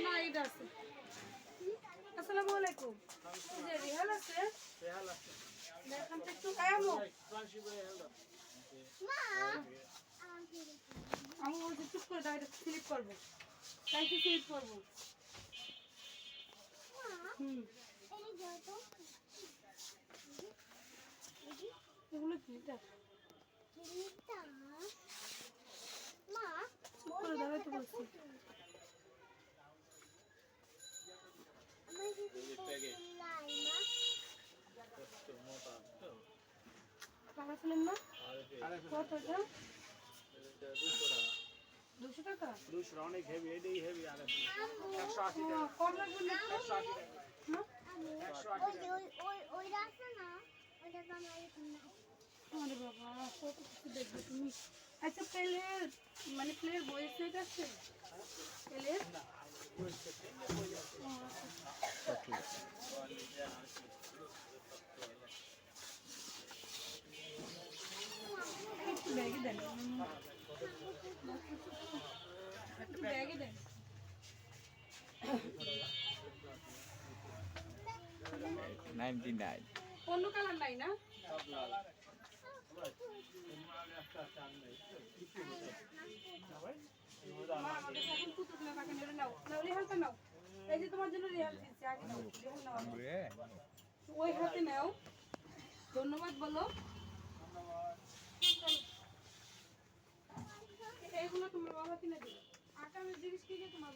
না এইটা আছে। আসসালামু আলাইকুম। এই যে রিহাল আছে। দেখেন তো একটু আমো। আমি ওই যে চুপ করে ডাইরেক্ট স্লিপ করবো। কাইতে স্লিপ করবো। এগুলো কি এটা? চুপ করে দাঁড়াতে বলছি। টাকা ছিলেন না? কত এটা? 200 টাকা? 200 অনেক হেভি, এটাই হেভি। আর 180 টাকা। কম লাগবে না? 180 টাকা। হ্যাঁ? 180 টাকা। আরে বাবা কত কিছু দেখবে তুমি। আচ্ছা প্লের মানে প্লের বইয়ের সেট আছে? প্লের? একটু ব্যাগে দেন, একটু ব্যাগে দেন। 99 অন্য কালার নাই না? মা আমাদের এখন কুতুব না কাকে নেড়ে নাও নাও রেহালটা নাও। এই যে তোমার জন্য রেহাল দিচ্ছি আগে নাও রেহাল নাও ওই হাতে নাও। ধন্যবাদ বলো। এইগুলো তোমার বাবা কিনে দিল। আটা আমি জিনিস কিনে তোমার